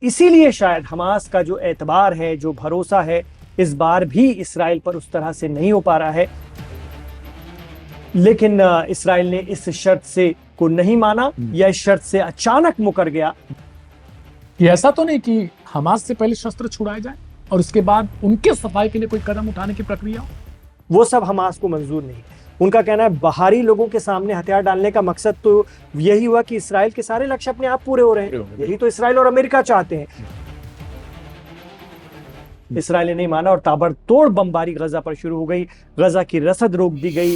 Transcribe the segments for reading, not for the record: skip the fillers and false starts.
इसीलिए शायद हमास का जो एतबार है, जो भरोसा है, इस बार भी इसराइल पर उस तरह से नहीं हो पा रहा है। लेकिन इसराइल ने इस शर्त से को नहीं माना या इस शर्त से अचानक मुकर गया। ये ऐसा तो नहीं कि हमास से पहले शस्त्र छुड़ाए जाए और उसके बाद उनके सफाई के लिए कोई कदम उठाने की प्रक्रिया हो? वो सब हमास को मंजूर नहीं। उनका कहना है बाहरी लोगों के सामने हथियार डालने का मकसद तो यही हुआ कि इसराइल के सारे लक्ष्य अपने आप पूरे हो रहे हैं। यही तो इसराइल और अमेरिका चाहते हैं। इसराइल ने नहीं माना और ताबड़तोड़ बमबारी गजा पर शुरू हो गई। गजा की रसद रोक दी गई।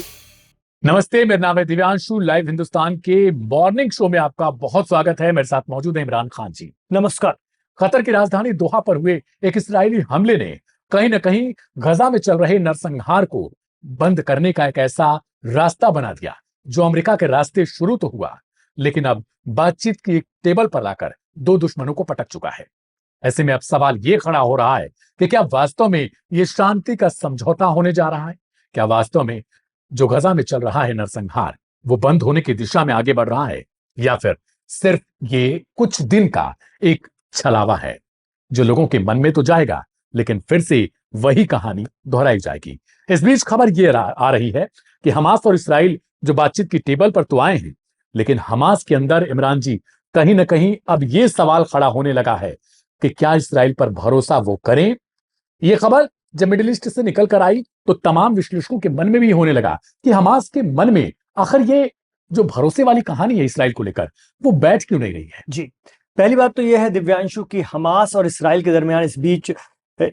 नमस्ते, मेरा नाम है दिव्यांशु। लाइव हिंदुस्तान के मॉर्निंग शो में आपका बहुत स्वागत है। मेरे साथ मौजूद है इमरान खान जी। नमस्कार। कतर की राजधानी दोहा पर हुए एक इस्राएली हमले ने कहीं न कहीं गजा में चल रहे नरसंहार को बंद करने का एक ऐसा रास्ता बना दिया जो अमेरिका के रास्ते शुरू तो हुआ, लेकिन अब बातचीत की एक टेबल पर लाकर दो दुश्मनों को पटक चुका है। ऐसे में अब सवाल ये खड़ा हो रहा है कि क्या वास्तव में ये शांति का समझौता होने जा रहा है? क्या वास्तव में जो गजा में चल रहा है नरसंहार वो बंद होने की दिशा में आगे बढ़ रहा है, या फिर सिर्फ ये कुछ दिन का एक छलावा है जो लोगों के मन में तो जाएगा लेकिन फिर से वही कहानी दोहराई जाएगी? इस बीच खबर ये आ रही है कि हमास और इसराइल जो बातचीत की टेबल पर तो आए हैं, लेकिन हमास के अंदर इमरान जी कहीं ना कहीं अब ये सवाल खड़ा होने लगा है कि क्या इसराइल पर भरोसा वो करें। ये खबर जब मिडिल ईस्ट से निकल कर आई तो तमाम विश्लेषकों के मन में भी होने लगा कि हमास के मन में आखिर ये जो भरोसे वाली कहानी है इसराइल को लेकर वो बैठ क्यों नहीं रही है। जी, पहली बात तो यह है दिव्यांशु कि हमास और इसराइल के दरमियान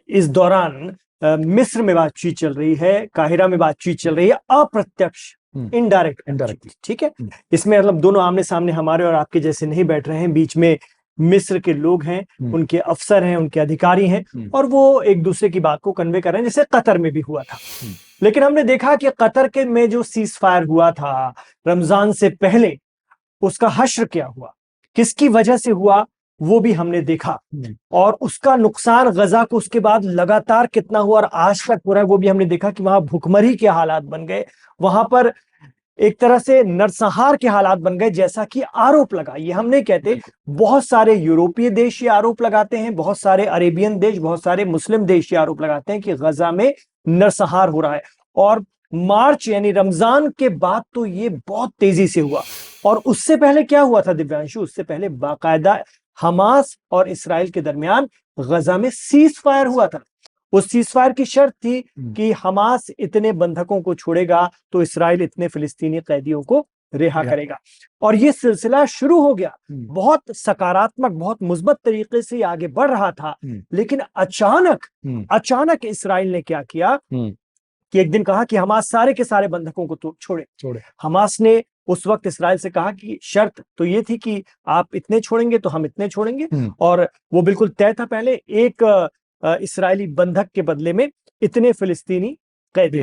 इस दौरान मिस्र में बातचीत चल रही है, काहिरा में बातचीत चल रही है, अप्रत्यक्ष इनडायरेक्ट। ठीक है, इसमें मतलब दोनों आमने सामने हमारे और आपके जैसे नहीं बैठ रहे हैं। बीच में मिस्र के लोग हैं, उनके अफसर हैं, उनके अधिकारी हैं और वो एक दूसरे की बात को कन्वे कर रहे हैं, जैसे कतर में भी हुआ था। लेकिन हमने देखा कि कतर के में जो सीज फायर हुआ था रमजान से पहले, उसका हश्र क्या हुआ, किसकी वजह से हुआ, वो भी हमने देखा। और उसका नुकसान गजा को उसके बाद लगातार कितना हुआ और आज तक हो रहा है वो भी हमने देखा कि वहां भुखमरी के हालात बन गए। वहां पर एक तरह से नरसंहार के हालात बन गए, जैसा कि आरोप लगा। ये हम नहीं कहते, बहुत सारे यूरोपीय देश ये आरोप लगाते हैं, बहुत सारे अरेबियन देश, बहुत सारे मुस्लिम देश ये आरोप लगाते हैं कि गजा में नरसंहार हो रहा है। और मार्च यानी रमजान के बाद तो ये बहुत तेजी से हुआ। और उससे पहले क्या हुआ था दिव्यांशु? उससे पहले बाकायदा हमास और इसराइल के दरमियान गजा में सीज फायर हुआ था। उस सीज फायर की शर्त थी कि हमास इतने बंधकों को छोड़ेगा तो इसराइल इतने फिलिस्तीनी कैदियों को रिहा करेगा। और ये सिलसिला शुरू हो गया, बहुत सकारात्मक, बहुत मुस्बत तरीके से आगे बढ़ रहा था। लेकिन अचानक इसराइल ने क्या किया कि एक दिन कहा कि हमास सारे के सारे बंधकों को तो छोड़े। हमास ने उस वक्त इसराइल से कहा कि शर्त तो ये थी कि आप इतने छोड़ेंगे तो हम इतने छोड़ेंगे। और वो बिल्कुल तय था पहले, एक इस्राएली बंधक के बदले में इतने फिलिस्तीनी कैदी।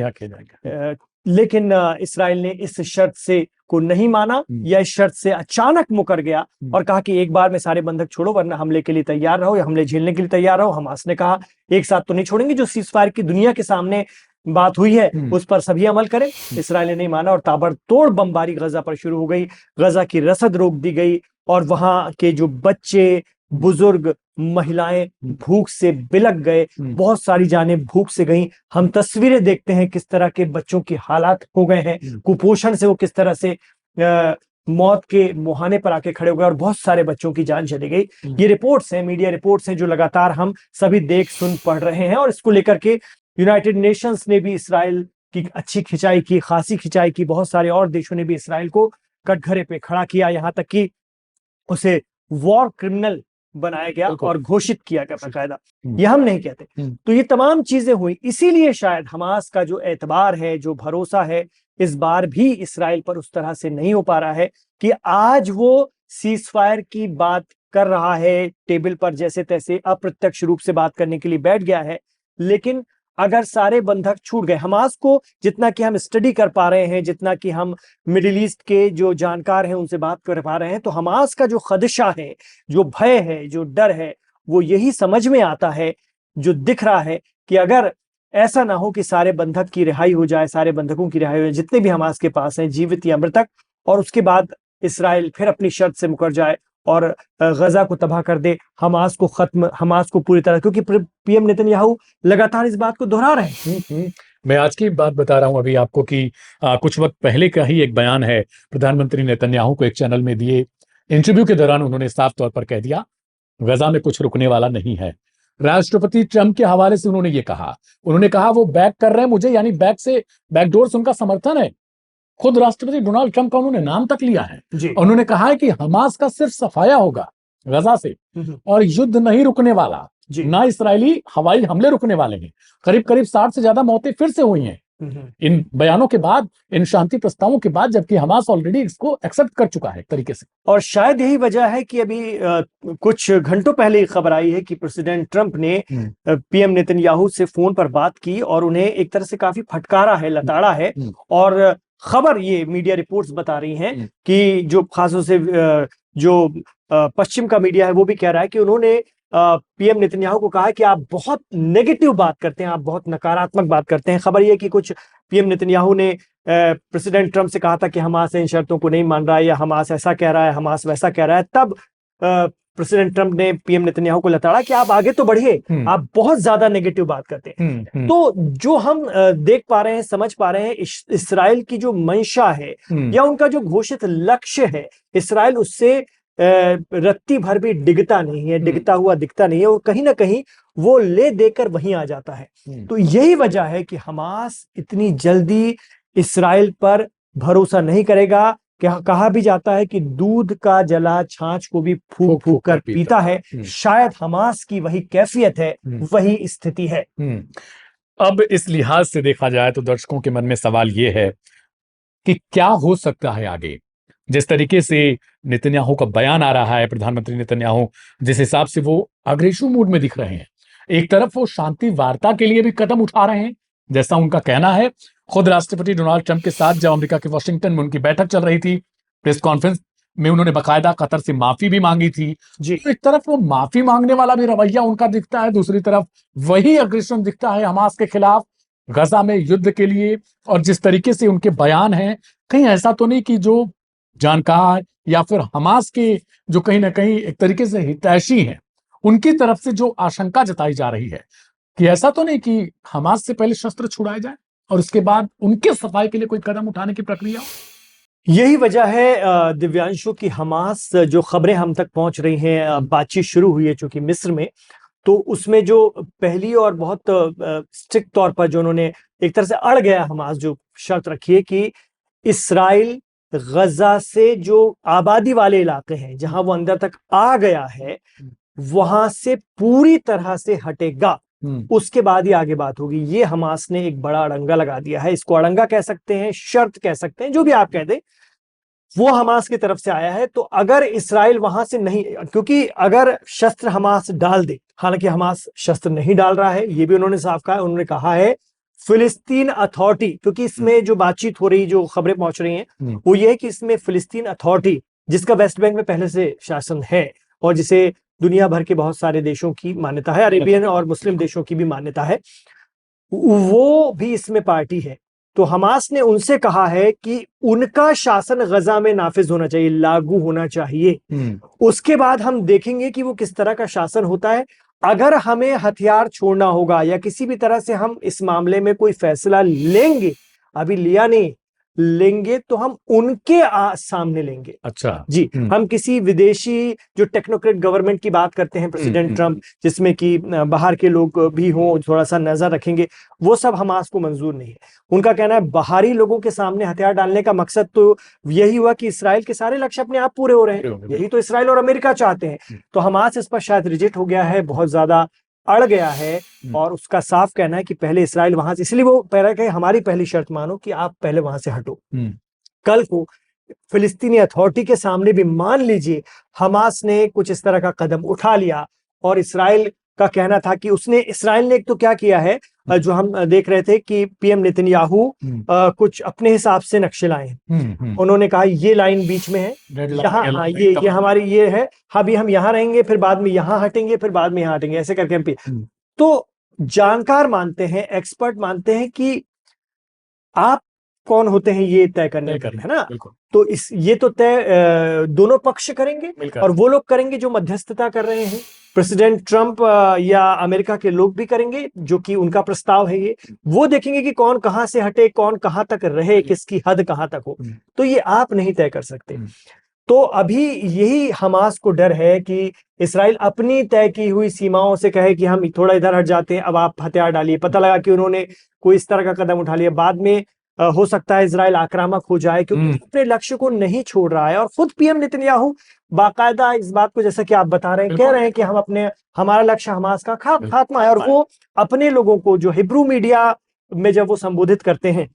लेकिन इसराइल ने इस शर्त से को नहीं माना या इस शर्त से अचानक मुकर गया और कहा कि एक बार में सारे बंधक छोड़ो वरना हमले के लिए तैयार रहो या हमले झेलने के लिए तैयार रहो। हमास ने कहा एक साथ तो नहीं छोड़ेंगे, जो सीज फायर की दुनिया के सामने बात हुई है उस पर सभी अमल करें। इसराइल ने नहीं माना और ताबड़तोड़ बमबारी गजा पर शुरू हो गई। गजा की रसद रोक दी गई और वहां के जो बच्चे, बुजुर्ग, महिलाएं भूख से बिलक गए। बहुत सारी जानें भूख से गईं। हम तस्वीरें देखते हैं किस तरह के बच्चों की हालात हो गए हैं, कुपोषण से वो किस तरह से मौत के मुहाने पर आके खड़े हो गए और बहुत सारे बच्चों की जान चली गई। ये रिपोर्ट्स हैं, मीडिया रिपोर्ट्स हैं जो लगातार हम सभी देख सुन पढ़ रहे हैं। और इसको लेकर के यूनाइटेड नेशंस ने भी इसराइल की अच्छी खिंचाई की, खासी खिंचाई की। बहुत सारे और देशों ने भी इसराइल को कटघरे पे खड़ा किया, यहां तक कि उसे वॉर क्रिमिनल बनाया गया और घोषित किया गया बाकायदा। ये हम नहीं कहते। तो ये तमाम चीजें हुई, इसीलिए शायद हमास का जो एतबार है, जो भरोसा है, इस बार भी इसराइल पर उस तरह से नहीं हो पा रहा है कि आज वो सीज फायर की बात कर रहा है टेबल पर, जैसे तैसे अप्रत्यक्ष रूप से बात करने के लिए बैठ गया है। लेकिन अगर सारे बंधक छूट गए, हमास को जितना कि हम स्टडी कर पा रहे हैं, जितना कि हम मिडिल ईस्ट के जो जानकार हैं उनसे बात कर पा रहे हैं, तो हमास का जो खदशा है, जो भय है, जो डर है, वो यही समझ में आता है, जो दिख रहा है कि अगर ऐसा ना हो कि सारे बंधक की रिहाई हो जाए, सारे बंधकों की रिहाई हो जाए जितने भी हमास के पास हैं, जीवित या मृतक, और उसके बाद इसराइल फिर अपनी शर्त से मुकर जाए और गजा को तबाह कर दे, हमास को पूरी तरह, क्योंकि पीएम नेतन्याहू लगातार इस बात को दोहरा रहे हैं। मैं आज की बात बता रहा हूं अभी आपको कि कुछ वक्त पहले का ही एक बयान है प्रधानमंत्री नेतन्याहू को एक चैनल में दिए इंटरव्यू के दौरान उन्होंने साफ तौर पर कह दिया गजा में कुछ रुकने वाला नहीं है। राष्ट्रपति ट्रंप के हवाले से उन्होंने कहा वो बैक कर रहे हैं मुझे, यानी बैकडोर से उनका समर्थन है। खुद राष्ट्रपति डोनाल्ड ट्रंप का उन्होंने नाम तक लिया है। उन्होंने कहा है कि हमास का सिर्फ सफाया होगा गजा से और युद्ध नहीं रुकने वाला, ना इस्राएली हवाई हमले रुकने वाले हैं। करीब करीब 60 से ज्यादा मौतें फिर से हुई हैं इन बयानों के बाद, इन शांति प्रस्तावों के बाद, जबकि हमास ऑलरेडी इसको एक्सेप्ट कर चुका है एक तरीके से। और शायद यही वजह है कि अभी कुछ घंटों पहले खबर आई है कि प्रेसिडेंट ट्रंप ने पीएम नेतन्याहू से फोन पर बात की और उन्हें एक तरह से काफी फटकारा है, लताड़ा है। और खबर ये मीडिया रिपोर्ट्स बता रही हैं कि जो खासतौर से जो पश्चिम का मीडिया है वो भी कह रहा है कि उन्होंने पीएम नेतन्याहू को कहा कि आप बहुत नेगेटिव बात करते हैं, आप बहुत नकारात्मक बात करते हैं। खबर यह कि कुछ पीएम नेतन्याहू ने प्रेसिडेंट ट्रंप से कहा था कि हमास इन शर्तों को नहीं मान रहा है, या हमास ऐसा कह रहा है, हमास वैसा कह रहा है। तब प्रेसिडेंट ट्रंप ने पीएम नेतन्याहू को लताड़ा कि आप आगे तो बढ़िए, आप बहुत ज्यादा नेगेटिव बात करते हैं। तो जो हम देख पा रहे हैं, समझ पा रहे हैं, इस्राइल की जो मंशा है या उनका जो घोषित लक्ष्य है, इस्राइल उससे रत्ती भर भी डिगता नहीं है, डिगता हुआ दिखता नहीं है, और कहीं ना कहीं वो ले देकर वहीं आ जाता है। तो यही वजह है कि हमास इतनी जल्दी इस्राइल पर भरोसा नहीं करेगा। कहा भी जाता है कि दूध का जला छाछ को भी फूंक फूंक कर पीता है। शायद हमास की वही कैफियत है, वही स्थिति है। अब इस लिहाज से देखा जाए तो दर्शकों के मन में सवाल यह है कि क्या हो सकता है आगे। जिस तरीके से नेतन्याहू का बयान आ रहा है, प्रधानमंत्री नेतन्याहू जिस हिसाब से वो अग्रेसिव मूड में दिख रहे हैं, एक तरफ वो शांति वार्ता के लिए भी कदम उठा रहे हैं जैसा उनका कहना है। खुद राष्ट्रपति डोनाल्ड ट्रंप के साथ जब अमेरिका के वाशिंगटन में उनकी बैठक चल रही थी, प्रेस कॉन्फ्रेंस में उन्होंने बाकायदा कतर से माफी भी मांगी थी। तो एक तरफ वो माफी मांगने वाला भी रवैया उनका दिखता है, दूसरी तरफ वही अग्रेशन दिखता है हमास के खिलाफ गजा में युद्ध के लिए। और जिस तरीके से उनके बयान हैं, कहीं ऐसा तो नहीं कि जो जानकार या फिर हमास के जो कहीं ना कहीं एक तरीके से हितैषी हैं, उनकी तरफ से जो आशंका जताई जा रही है कि ऐसा तो नहीं कि हमास से पहले शस्त्र छुड़ाए जाए और उसके बाद उनके सफाई के लिए कोई कदम उठाने की प्रक्रिया हो। यही वजह है दिव्यांशु की हमास जो खबरें हम तक पहुंच रही हैं, बातचीत शुरू हुई है चूंकि मिस्र में, तो उसमें जो पहली और बहुत स्ट्रिक्ट तौर पर जो उन्होंने एक तरह से अड़ गया हमास जो शर्त रखी है कि इस्राइल गजा से जो आबादी वाले इलाके हैं जहां वो अंदर तक आ गया है वहां से पूरी तरह से हटेगा, उसके बाद ही आगे बात होगी। ये हमास ने एक बड़ा अड़ंगा लगा दिया है। इसको अड़ंगा कह सकते हैं, शर्त कह सकते हैं, जो भी आप कह दें, वो हमास की तरफ से आया है। तो अगर इस्राइल वहां से नहीं, क्योंकि अगर शस्त्र हमास डाल दे, हालांकि हमास शस्त्र नहीं डाल रहा है, ये भी उन्होंने साफ कहा है। उन्होंने कहा है फिलिस्तीन अथॉरिटी, क्योंकि इसमें जो बातचीत हो रही, जो खबरें पहुंच रही हैं वो ये है कि इसमें फिलिस्तीन अथॉरिटी, जिसका वेस्ट बैंक में पहले से शासन है और जिसे दुनिया भर के बहुत सारे देशों की मान्यता है, अरेबियन और मुस्लिम देशों की भी मान्यता है, वो भी इसमें पार्टी है। तो हमास ने उनसे कहा है कि उनका शासन गजा में नाफिज होना चाहिए, लागू होना चाहिए। उसके बाद हम देखेंगे कि वो किस तरह का शासन होता है। अगर हमें हथियार छोड़ना होगा या किसी भी तरह से हम इस मामले में कोई फैसला लेंगे, अभी लिया नहीं, लेंगे तो हम उनके सामने लेंगे। अच्छा जी, हम किसी विदेशी जो टेक्नोक्रेट गवर्नमेंट की बात करते हैं प्रेसिडेंट ट्रंप, जिसमें कि बाहर के लोग भी हों, थोड़ा सा नजर रखेंगे, वो सब हमास को मंजूर नहीं है। उनका कहना है बाहरी लोगों के सामने हथियार डालने का मकसद तो यही हुआ कि इस्राइल के सारे लक्ष्य अपने आप पूरे हो रहे हैं, यही तो इस्राइल और अमेरिका चाहते हैं। तो हमास इस पर शायद रिजेक्ट हो गया है, बहुत ज्यादा अड़ गया है, और उसका साफ कहना है कि पहले इस्राइल वहां से, इसलिए वो पहले कहे हमारी पहली शर्त मानो कि आप पहले वहां से हटो। कल को फिलिस्तीनी अथॉरिटी के सामने भी मान लीजिए हमास ने कुछ इस तरह का कदम उठा लिया, और इस्राइल का कहना था कि इस्राइल ने एक तो क्या किया है, जो हम देख रहे थे कि पीएम नेतन्याहू कुछ अपने हिसाब से नक्शे लाए। उन्होंने कहा ये लाइन बीच में है, यहाँ ये हमारी ये है, अभी हम यहाँ रहेंगे, फिर बाद में यहाँ हटेंगे, फिर बाद में यहाँ हटेंगे, ऐसे करके हम तो जानकार मानते हैं, एक्सपर्ट मानते हैं कि आप कौन होते हैं ये तय करने वाले, है ना। तो ये तो तय दोनों पक्ष करेंगे और वो लोग करेंगे जो मध्यस्थता कर रहे हैं। प्रेसिडेंट ट्रंप या अमेरिका के लोग भी करेंगे, जो कि उनका प्रस्ताव है ये। वो देखेंगे कि कौन कहां से हटे, कौन कहां तक रहे, किसकी हद कहां तक हो। तो ये आप नहीं तय कर सकते। तो अभी यही हमास को डर है कि इस्राइल अपनी तय की हुई सीमाओं से कहे कि हम थोड़ा इधर हट जाते हैं, अब आप हथियार डालिए। पता लगा कि उन्होंने कोई इस तरह का कदम उठा लिया, बाद में हो सकता है इजराइल आक्रामक हो जाए, क्योंकि अपने लक्ष्य को नहीं छोड़ रहा है। और खुद पीएम नेतन्याहू बाकायदा इस बात को, जैसा कि आप बता रहे हैं, कह रहे हैं कि हमारा लक्ष्य हमास का खात्मा है। और वो अपने लोगों को, जो हिब्रू मीडिया में जब वो संबोधित करते हैं,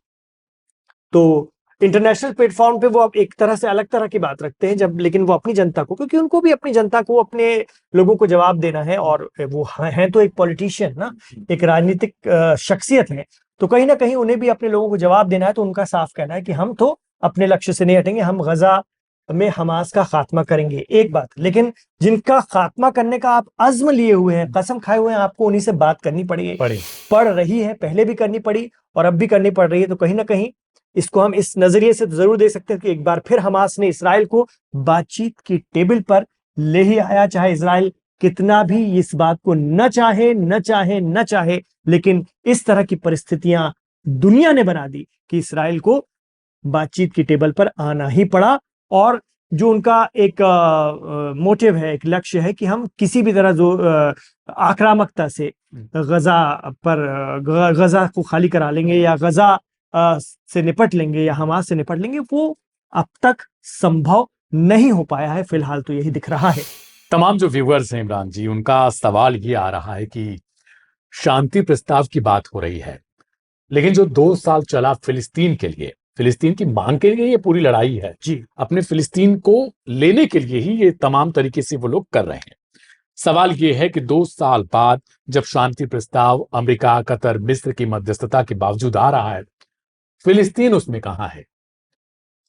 तो इंटरनेशनल प्लेटफॉर्म पे वो अब एक तरह से अलग तरह की बात रखते हैं, जब लेकिन वो अपनी जनता को, क्योंकि उनको भी अपनी जनता को, अपने लोगों को जवाब देना है। और वो हैं तो एक पॉलिटिशियन ना, एक राजनीतिक शख्सियत है, तो कहीं ना कहीं उन्हें भी अपने लोगों को जवाब देना है। तो उनका साफ कहना है कि हम तो अपने लक्ष्य से नहीं हटेंगे, हम गजा में हमास का खात्मा करेंगे। एक बात, लेकिन जिनका खात्मा करने का आप अज़्म लिए हुए हैं, कसम खाए हुए हैं, आपको उन्हीं से बात करनी पड़ेगी, पड़ रही है, पहले भी करनी पड़ी और अब भी करनी पड़ रही है। तो कहीं ना कहीं इसको हम इस नजरिए से तो जरूर देख सकते हैं कि एक बार फिर हमास ने इसराइल को बातचीत की टेबल पर ले ही आया, चाहे इसराइल कितना भी इस बात को न चाहे, लेकिन इस तरह की परिस्थितियां दुनिया ने बना दी कि इसराइल को बातचीत की टेबल पर आना ही पड़ा। और जो उनका एक मोटिव है, एक लक्ष्य है कि हम किसी भी तरह जो आक्रामकता से गजा को खाली करा लेंगे या गजा से निपट लेंगे या हमास से निपट लेंगे, वो अब तक संभव नहीं हो पाया है। फिलहाल तो यही दिख रहा है। तमाम जो व्यूअर्स हैं इमरान जी, उनका सवाल ये आ रहा है कि शांति प्रस्ताव की बात हो रही है, लेकिन जो 2 साल चला फिलिस्तीन के लिए, फिलिस्तीन की मांग के लिए ये पूरी लड़ाई है जी, अपने फिलिस्तीन को लेने के लिए ही ये तमाम तरीके से वो लोग कर रहे हैं। सवाल ये है कि 2 साल बाद जब शांति प्रस्ताव अमेरिका, कतर, मिस्र की मध्यस्थता के बावजूद आ रहा है, फिलिस्तीन उसमें कहां है?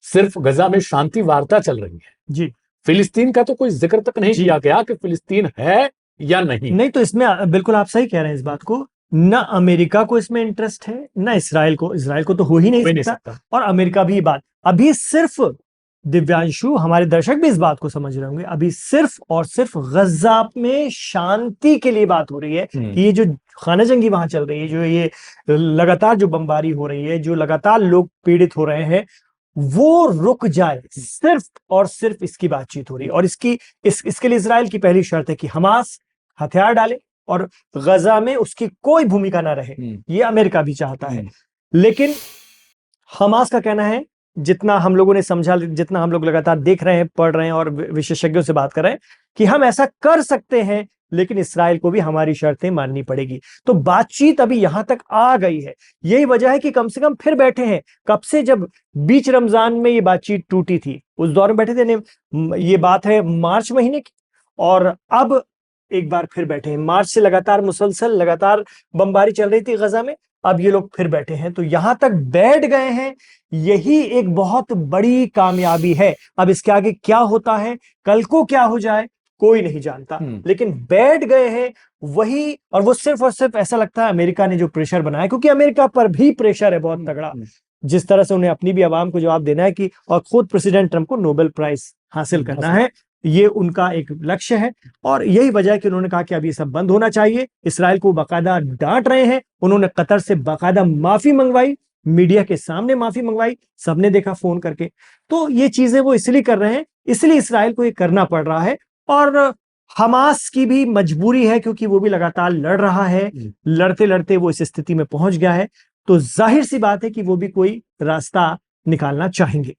सिर्फ गजा में शांति वार्ता चल रही है जी, फिलिस्तीन का तो कोई जिक्र तक नहीं किया गया कि फिलिस्तीन है या नहीं। तो इसमें बिल्कुल आप सही कह रहे हैं इस बात को। न अमेरिका को इसमें इंटरेस्ट है, न इसराइल को तो हो ही नहीं सकता। और अमेरिका भी बात, अभी सिर्फ दिव्यांशु, हमारे दर्शक भी इस बात को समझ रहे होंगे, अभी सिर्फ और सिर्फ गजा में शांति के लिए बात हो रही है कि ये जो खाना जंगी वहां चल रही है, जो ये लगातार जो बमबारी हो रही है, जो लगातार लोग पीड़ित हो रहे हैं, वो रुक जाए। सिर्फ और सिर्फ इसकी बातचीत हो रही है। और इसके लिए इजराइल की पहली शर्त है कि हमास हथियार डाले और गजा में उसकी कोई भूमिका ना रहे। ये अमेरिका भी चाहता है, लेकिन हमास का कहना है, जितना हम लोगों ने समझा, जितना हम लोग लगातार देख रहे हैं, पढ़ रहे हैं और विशेषज्ञों से बात कर रहे हैं, कि हम ऐसा कर सकते हैं, लेकिन इसराइल को भी हमारी शर्तें माननी पड़ेगी। तो बातचीत अभी यहां तक आ गई है। यही वजह है कि कम से कम फिर बैठे हैं। कब से, जब बीच रमजान में ये बातचीत टूटी थी, उस दौर में बैठे थे। ये बात है मार्च महीने की, और अब एक बार फिर बैठे हैं। मार्च से लगातार बमबारी चल रही थी गजा में, अब ये लोग फिर बैठे हैं। तो यहां तक बैठ गए हैं, यही एक बहुत बड़ी कामयाबी है। अब इसके आगे क्या होता है, कल को क्या हो जाए, कोई नहीं जानता, लेकिन बैठ गए हैं वही। और वो सिर्फ और सिर्फ ऐसा लगता है अमेरिका ने जो प्रेशर बनाया, क्योंकि अमेरिका पर भी प्रेशर है बहुत तगड़ा, जिस तरह से उन्हें अपनी भी आवाम को जवाब देना है कि, और खुद प्रेसिडेंट ट्रंप को नोबेल प्राइज हासिल करना है, ये उनका एक लक्ष्य है। और यही वजह है कि उन्होंने कहा कि अब ये सब बंद होना चाहिए। इसराइल को बाकायदा डांट रहे हैं, उन्होंने कतर से बाकायदा माफी मंगवाई, मीडिया के सामने माफी मंगवाई, सबने देखा फोन करके। तो ये चीजें वो इसलिए कर रहे हैं, इसलिए इसराइल को ये करना पड़ रहा है। और हमास की भी मजबूरी है, क्योंकि वो भी लगातार लड़ रहा है, लड़ते लड़ते वो इस स्थिति में पहुंच गया है। तो जाहिर सी बात है कि वो भी कोई रास्ता निकालना चाहेंगे।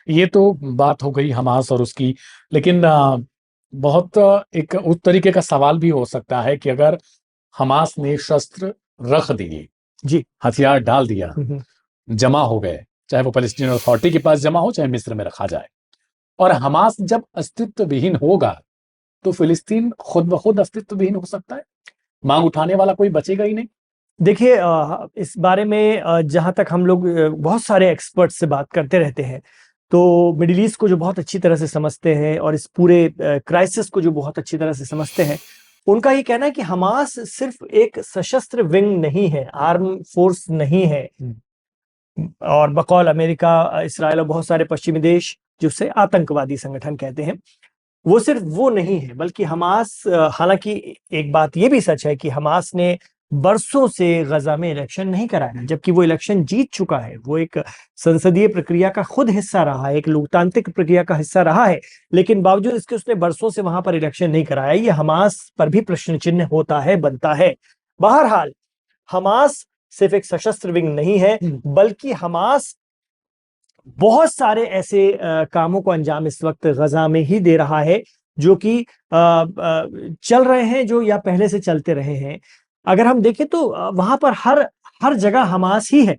ये तो बात हो गई हमास और उसकी, लेकिन बहुत एक उस तरीके का सवाल भी हो सकता है कि अगर हमास ने शस्त्र रख दिए, जी, हथियार डाल दिया, जमा हो गए, चाहे वो पैलेस्टीन अथॉरिटी के पास जमा हो, चाहे मिस्र में रखा जाए, और हमास जब अस्तित्व विहीन होगा, तो फिलिस्तीन खुद ब खुद अस्तित्व विहीन हो सकता है। मांग उठाने वाला कोई बचेगा ही नहीं। देखिए, इस बारे में जहां तक हम लोग बहुत सारे एक्सपर्ट से बात करते रहते हैं, तो मिडिल ईस्ट को जो बहुत अच्छी तरह से समझते हैं और इस पूरे क्राइसिस को जो बहुत अच्छी तरह से समझते हैं, उनका ये कहना है कि हमास सिर्फ एक सशस्त्र विंग नहीं है, आर्म फोर्स नहीं है, और बकौल अमेरिका, इसराइल और बहुत सारे पश्चिमी देश जिसे आतंकवादी संगठन कहते हैं, वो सिर्फ वो नहीं है, बल्कि हमास, हालांकि एक बात ये भी सच है कि हमास ने बरसों से गजा में इलेक्शन नहीं कराया, जबकि वो इलेक्शन जीत चुका है। वो एक संसदीय प्रक्रिया का खुद हिस्सा रहा है, एक लोकतांत्रिक प्रक्रिया का हिस्सा रहा है, लेकिन बावजूद इसके उसने बरसों से वहां पर इलेक्शन नहीं कराया। ये हमास पर भी प्रश्न चिन्ह होता है, बनता है। बहरहाल, हमास सिर्फ एक सशस्त्र विंग नहीं है, बल्कि हमास बहुत सारे ऐसे कामों को अंजाम इस वक्त गजा में ही दे रहा है, जो कि चल रहे हैं, जो या पहले से चलते रहे हैं। अगर हम देखें तो वहां पर हर जगह हमास ही है,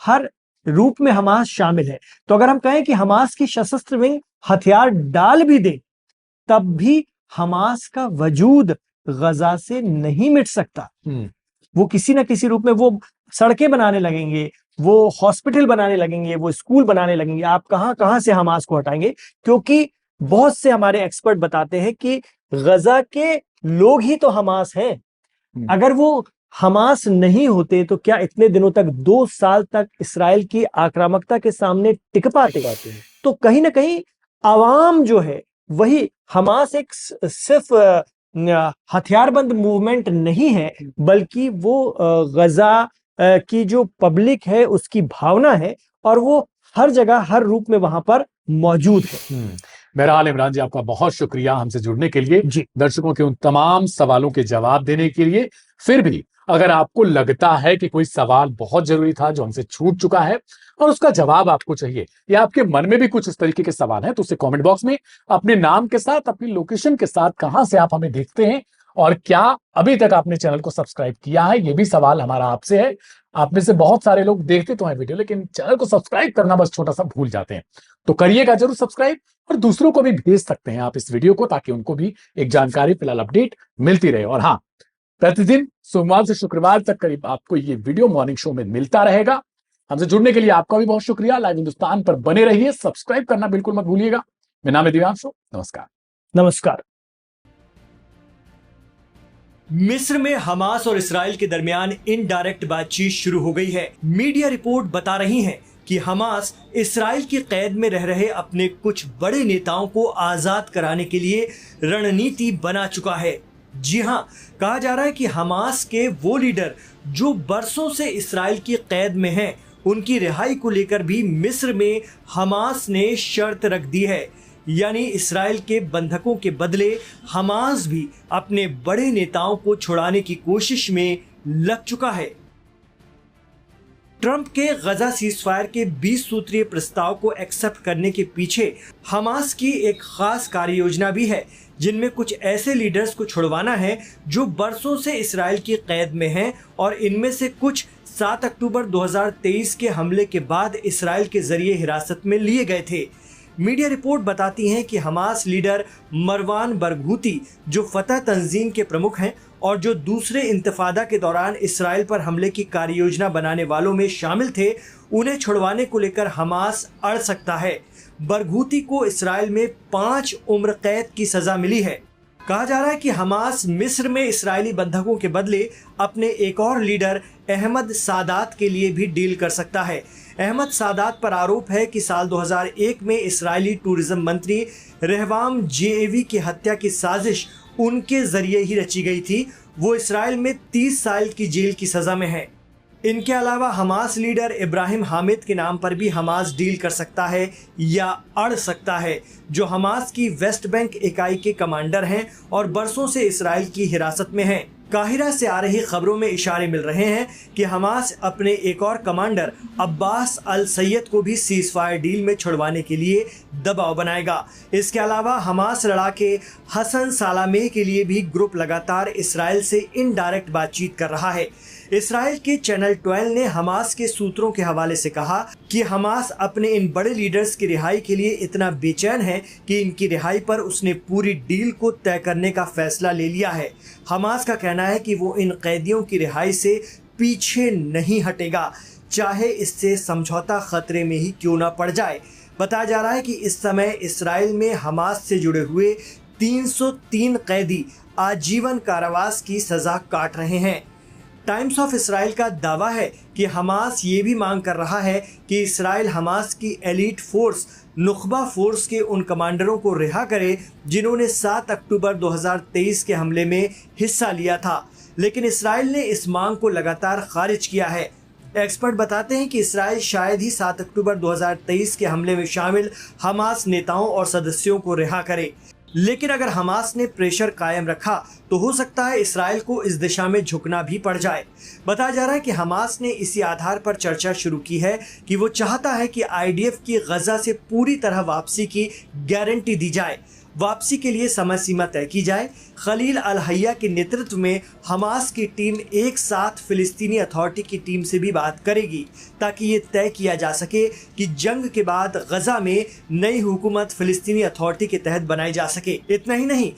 हर रूप में हमास शामिल है। तो अगर हम कहें कि हमास की सशस्त्र विंग हथियार डाल भी दे, तब भी हमास का वजूद गजा से नहीं मिट सकता। वो किसी ना किसी रूप में वो सड़कें बनाने लगेंगे, वो हॉस्पिटल बनाने लगेंगे, वो स्कूल बनाने लगेंगे। आप कहां कहां से हमास को हटाएंगे? क्योंकि बहुत से हमारे एक्सपर्ट बताते हैं कि गजा के लोग ही तो हमास हैं। अगर वो हमास नहीं होते तो क्या इतने दिनों तक, 2 साल तक इसराइल की आक्रामकता के सामने टिक पाते? तो कहीं ना कहीं आवाम जो है वही, हमास एक सिर्फ हथियारबंद मूवमेंट नहीं है, बल्कि वो गजा की जो पब्लिक है उसकी भावना है, और वो हर जगह हर रूप में वहां पर मौजूद है। बहरहाल इमरान जी, आपका बहुत शुक्रिया हमसे जुड़ने के लिए, जी। दर्शकों के उन तमाम सवालों के जवाब देने के लिए। फिर भी अगर आपको लगता है कि कोई सवाल बहुत जरूरी था जो हमसे छूट चुका है और उसका जवाब आपको चाहिए, या आपके मन में भी कुछ इस तरीके के सवाल हैं, तो उसे कमेंट बॉक्स में अपने नाम के साथ, अपनी लोकेशन के साथ, कहां से आप हमें देखते हैं और क्या अभी तक आपने चैनल को सब्सक्राइब किया है, ये भी सवाल हमारा आपसे है। आप में से बहुत सारे लोग देखते तो हैं वीडियो, लेकिन चैनल को सब्सक्राइब करना बस छोटा सा भूल जाते हैं। तो करिएगा जरूर सब्सक्राइब, और दूसरों को भी भेज सकते हैं आप इस वीडियो को, ताकि उनको भी एक जानकारी, फिलहाल अपडेट मिलती रहे। और हाँ, प्रतिदिन सोमवार से शुक्रवार तक करीब आपको ये वीडियो मॉर्निंग शो में मिलता रहेगा। हमसे जुड़ने के लिए आपका भी बहुत शुक्रिया। लाइव हिंदुस्तान पर बने रहिए, सब्सक्राइब करना बिल्कुल मत भूलिएगा। मेरा नाम है दिव्यांशु, नमस्कार। नमस्कार। मिस्र में हमास और इसराइल के दरमियान इनडायरेक्ट बातचीत शुरू हो गई है। मीडिया रिपोर्ट बता रही हैं कि हमास इसराइल की कैद में रह रहे अपने कुछ बड़े नेताओं को आजाद कराने के लिए रणनीति बना चुका है। जी हां, कहा जा रहा है कि हमास के वो लीडर जो बरसों से इसराइल की कैद में हैं, उनकी रिहाई को लेकर भी मिस्र में हमास ने शर्त रख दी है। यानी इसराइल के बंधकों के बदले हमास भी अपने बड़े नेताओं को छुड़ाने की कोशिश में लग चुका है। ट्रंप के गजा सीजफायर के 20 सूत्रीय प्रस्ताव को एक्सेप्ट करने के पीछे हमास की एक खास कार्य योजना भी है, जिनमें कुछ ऐसे लीडर्स को छुड़वाना है जो बरसों से इसराइल की कैद में हैं, और इनमें से कुछ 7 अक्टूबर 2023 के हमले के बाद इसराइल के जरिए हिरासत में लिए गए थे। मीडिया रिपोर्ट बताती हैं कि हमास लीडर मरवान बरघूती, जो फतह तंजीम के प्रमुख हैं और जो दूसरे इंतफादा के दौरान इसराइल पर हमले की कार्ययोजना बनाने वालों में शामिल थे, उन्हें छुड़वाने को लेकर हमास अड़ सकता है। बरघूती को इसराइल में 5 उम्र कैद की सजा मिली है। कहा जा रहा है कि हमास मिस्र में इसराइली बंधकों के बदले अपने एक और लीडर अहमद सादात के लिए भी डील कर सकता है। अहमद सादात पर आरोप है कि साल 2001 में इसराइली टूरिज्म मंत्री रहवाम जेएवी की हत्या की साजिश उनके जरिए ही रची गई थी। वो इसराइल में 30 साल की जेल की सजा में है। इनके अलावा हमास लीडर इब्राहिम हामिद के नाम पर भी हमास डील कर सकता है या अड़ सकता है, जो हमास की वेस्ट बैंक इकाई के कमांडर हैं और बरसों से इसराइल की हिरासत में हैं। काहिरा से आ रही खबरों में इशारे मिल रहे हैं कि हमास अपने एक और कमांडर अब्बास अल सैयद को भी सीजफायर डील में छुड़वाने के लिए दबाव बनाएगा। इसके अलावा हमास लड़ाके हसन सालामेह के लिए भी ग्रुप लगातार इसराइल से इनडायरेक्ट बातचीत कर रहा है। इसराइल के चैनल 12 ने हमास के सूत्रों के हवाले से कहा कि हमास अपने इन बड़े लीडर्स की रिहाई के लिए इतना बेचैन है कि इनकी रिहाई पर उसने पूरी डील को तय करने का फैसला ले लिया है। हमास का कहना है कि वो इन कैदियों की रिहाई से पीछे नहीं हटेगा, चाहे इससे समझौता खतरे में ही क्यों ना पड़ जाए। बताया जा रहा है कि इस समय इसराइल में हमास से जुड़े हुए 303 कैदी आजीवन कारावास की सजा काट रहे हैं। टाइम्स ऑफ इसराइल का दावा है कि हमास ये भी मांग कर रहा है कि इसराइल हमास की एलीट फोर्स नुख्बा फोर्स के उन कमांडरों को रिहा करे जिन्होंने 7 अक्टूबर 2023 के हमले में हिस्सा लिया था, लेकिन इसराइल ने इस मांग को लगातार खारिज किया है। एक्सपर्ट बताते हैं कि इसराइल शायद ही 7 अक्टूबर 2023 के हमले में शामिल हमास नेताओं और सदस्यों को रिहा करे, लेकिन अगर हमास ने प्रेशर कायम रखा तो हो सकता है इसराइल को इस दिशा में झुकना भी पड़ जाए। बताया जा रहा है कि हमास ने इसी आधार पर चर्चा शुरू की है कि वो चाहता है कि आईडीएफ की गजा से पूरी तरह वापसी की गारंटी दी जाए। वापसी के लिए समय सीमा तय की जाए। खलील अल हैया के नेतृत्व में हमास की टीम एक साथ फिलिस्तीनी अथॉरिटी की टीम से भी बात करेगी ताकि ये तय किया जा सके कि जंग के बाद गजा में नई हुकूमत फिलिस्तीनी अथॉरिटी के तहत बनाई जा सके। इतना ही नहीं,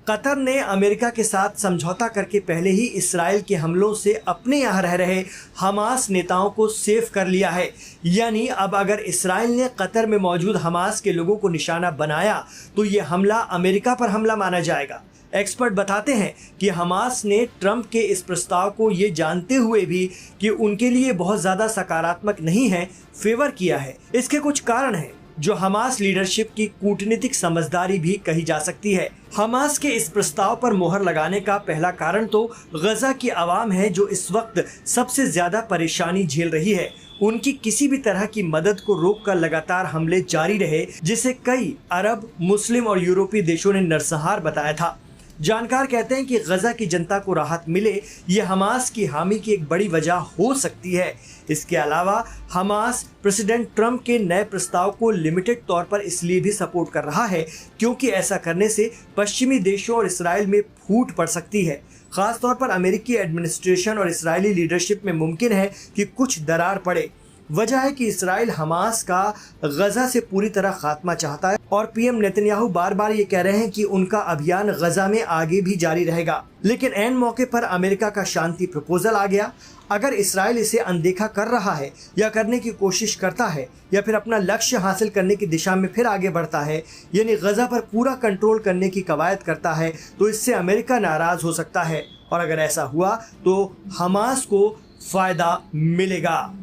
कतर ने अमेरिका के साथ समझौता करके पहले ही इसराइल के हमलों से अपने यहाँ रह रहे हमास नेताओं को सेफ कर लिया है। यानी अब अगर इसराइल ने कतर में मौजूद हमास के लोगों को निशाना बनाया तो ये हमला अमेरिका पर हमला माना जाएगा। एक्सपर्ट बताते हैं कि हमास ने ट्रंप के इस प्रस्ताव को ये जानते हुए भी कि उनके लिए बहुत ज़्यादा सकारात्मक नहीं है, फेवर किया है। इसके कुछ कारण हैं जो हमास लीडरशिप की कूटनीतिक समझदारी भी कही जा सकती है। हमास के इस प्रस्ताव पर मोहर लगाने का पहला कारण तो गजा की आवाम है, जो इस वक्त सबसे ज्यादा परेशानी झेल रही है। उनकी किसी भी तरह की मदद को रोककर लगातार हमले जारी रहे, जिसे कई अरब, मुस्लिम और यूरोपीय देशों ने नरसंहार बताया था। जानकार कहते हैं कि गजा की जनता को राहत मिले, ये हमास की हामी की एक बड़ी वजह हो सकती है। इसके अलावा हमास प्रेसिडेंट ट्रंप के नए प्रस्ताव को लिमिटेड तौर पर इसलिए भी सपोर्ट कर रहा है क्योंकि ऐसा करने से पश्चिमी देशों और इसराइल में फूट पड़ सकती है। खासतौर पर अमेरिकी एडमिनिस्ट्रेशन और इसराइली लीडरशिप में मुमकिन है कि कुछ दरार पड़े। वजह है कि इसराइल हमास का गजा से पूरी तरह खात्मा चाहता है और पीएम नेतन्याहू बार बार ये कह रहे हैं कि उनका अभियान गजा में आगे भी जारी रहेगा। लेकिन ऐन मौके पर अमेरिका का शांति प्रपोजल आ गया। अगर इसराइल इसे अनदेखा कर रहा है या करने की कोशिश करता है या फिर अपना लक्ष्य हासिल करने की दिशा में फिर आगे बढ़ता है, यानी गजा पर पूरा कंट्रोल करने की कवायद करता है, तो इससे अमेरिका नाराज हो सकता है और अगर ऐसा हुआ तो हमास को फायदा मिलेगा।